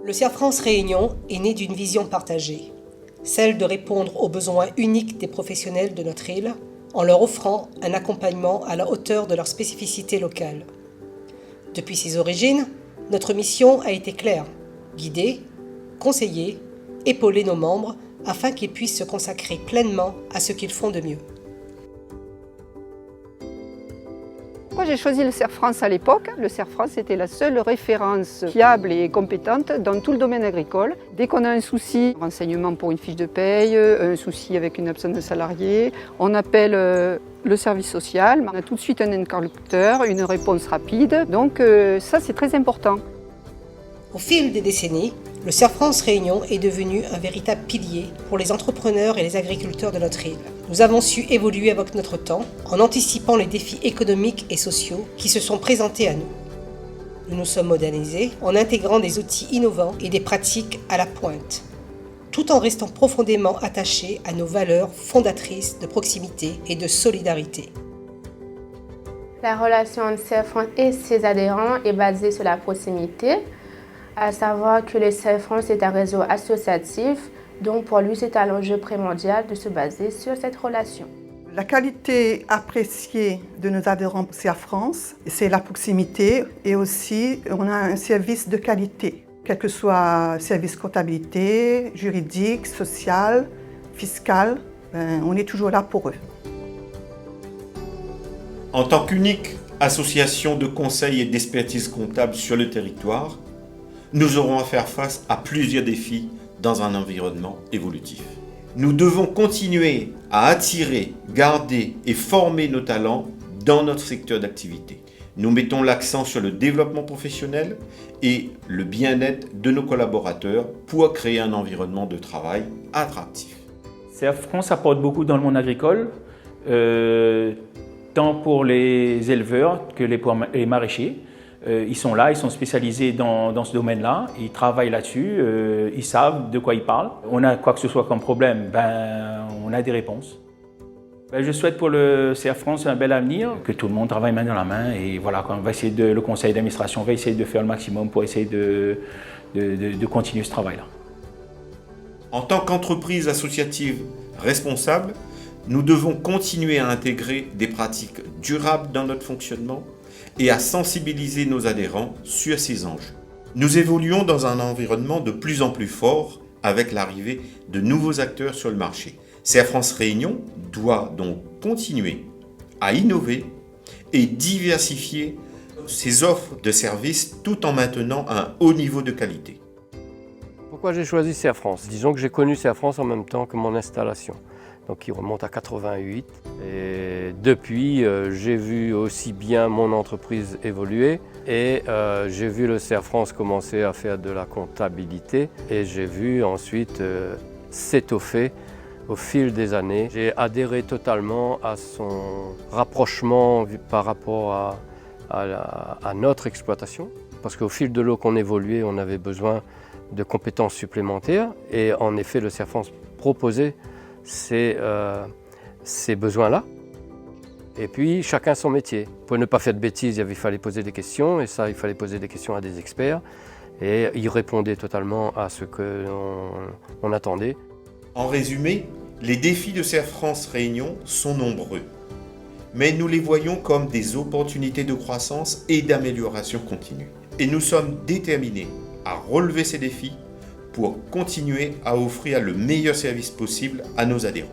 Le CERF France Réunion est né d'une vision partagée, celle de répondre aux besoins uniques des professionnels de notre île en leur offrant un accompagnement à la hauteur de leurs spécificités locales. Depuis ses origines, notre mission a été claire, guider, conseiller, épauler nos membres afin qu'ils puissent se consacrer pleinement à ce qu'ils font de mieux. Pourquoi j'ai choisi le CERF France à l'époque? Le CERF France était la seule référence fiable et compétente dans tout le domaine agricole. Dès qu'on a un souci, renseignement pour une fiche de paye, un souci avec une absence de salarié, on appelle le service social, on a tout de suite un interlocuteur, une réponse rapide, donc ça c'est très important. Au fil des décennies, le CERF France Réunion est devenu un véritable pilier pour les entrepreneurs et les agriculteurs de notre île. Nous avons su évoluer avec notre temps en anticipant les défis économiques et sociaux qui se sont présentés à nous. Nous nous sommes modernisés en intégrant des outils innovants et des pratiques à la pointe, tout en restant profondément attachés à nos valeurs fondatrices de proximité et de solidarité. La relation entre CERF France et ses adhérents est basée sur la proximité, à savoir que le CERF France est un réseau associatif, donc pour lui c'est un enjeu primordial de se baser sur cette relation. La qualité appréciée de nos adhérents CERF France, c'est la proximité et aussi on a un service de qualité, quel que soit service comptabilité, juridique, social, fiscal, on est toujours là pour eux. En tant qu'unique association de conseil et d'expertise comptable sur le territoire, nous aurons à faire face à plusieurs défis dans un environnement évolutif. Nous devons continuer à attirer, garder et former nos talents dans notre secteur d'activité. Nous mettons l'accent sur le développement professionnel et le bien-être de nos collaborateurs pour créer un environnement de travail attractif. CERF France apporte beaucoup dans le monde agricole, tant pour les éleveurs que les maraîchers. Ils sont là, ils sont spécialisés dans ce domaine-là, ils travaillent là-dessus, ils savent de quoi ils parlent. On a quoi que ce soit comme problème, on a des réponses. Je souhaite pour le CERF France un bel avenir, que tout le monde travaille main dans la main et voilà, on va essayer le conseil d'administration va essayer de faire le maximum pour essayer de continuer ce travail-là. En tant qu'entreprise associative responsable, nous devons continuer à intégrer des pratiques durables dans notre fonctionnement et à sensibiliser nos adhérents sur ces enjeux. Nous évoluons dans un environnement de plus en plus fort avec l'arrivée de nouveaux acteurs sur le marché. CERF France Réunion doit donc continuer à innover et diversifier ses offres de services tout en maintenant un haut niveau de qualité. Pourquoi j'ai choisi CERF France? Disons que j'ai connu CERF France en même temps que mon installation. Donc il remonte à 88 et depuis j'ai vu aussi bien mon entreprise évoluer et j'ai vu le CERF France commencer à faire de la comptabilité et j'ai vu ensuite s'étoffer au fil des années. J'ai adhéré totalement à son rapprochement par rapport à notre exploitation parce qu'au fil de l'eau qu'on évoluait, on avait besoin de compétences supplémentaires et en effet le CERF France proposait ces besoins-là. Et puis chacun son métier. Pour ne pas faire de bêtises, il fallait poser des questions et ça, il fallait poser des questions à des experts et ils répondaient totalement à ce qu'on attendait. En résumé, les défis de CERF France Réunion sont nombreux, mais nous les voyons comme des opportunités de croissance et d'amélioration continue. Et nous sommes déterminés à relever ces défis pour continuer à offrir le meilleur service possible à nos adhérents.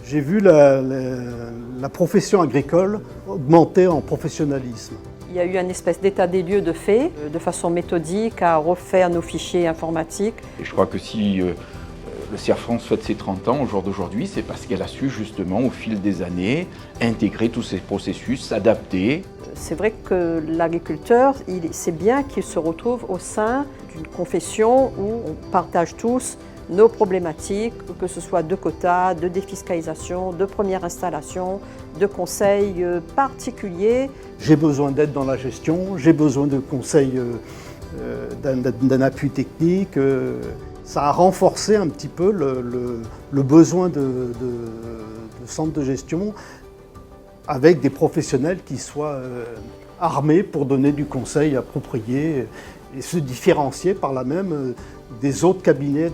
J'ai vu la profession agricole augmenter en professionnalisme. Il y a eu une espèce d'état des lieux de fait, de façon méthodique, à refaire nos fichiers informatiques. Et je crois que si le CERF France fête ses 30 ans au jour d'aujourd'hui, c'est parce qu'elle a su justement au fil des années intégrer tous ces processus, s'adapter. C'est vrai que l'agriculteur, c'est bien qu'il se retrouve au sein d'une confession où on partage tous nos problématiques, que ce soit de quotas, de défiscalisation, de première installation, de conseils particuliers. J'ai besoin d'aide dans la gestion, j'ai besoin de conseils, d'un appui technique. Ça a renforcé un petit peu le besoin de centres de gestion avec des professionnels qui soient armés pour donner du conseil approprié et se différencier par là même des autres cabinets,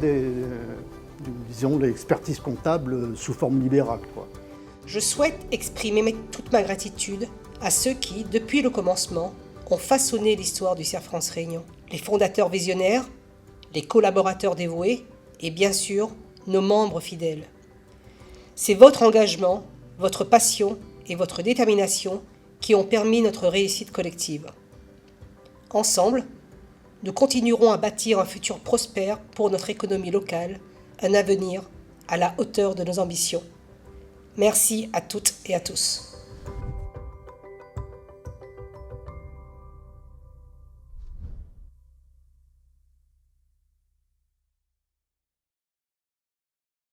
disons l'expertise comptable sous forme libérale, quoi. Je souhaite exprimer toute ma gratitude à ceux qui, depuis le commencement, ont façonné l'histoire du CERF France Réunion. Les fondateurs visionnaires, les collaborateurs dévoués et bien sûr, nos membres fidèles. C'est votre engagement, votre passion et votre détermination qui ont permis notre réussite collective. Ensemble, nous continuerons à bâtir un futur prospère pour notre économie locale, un avenir à la hauteur de nos ambitions. Merci à toutes et à tous.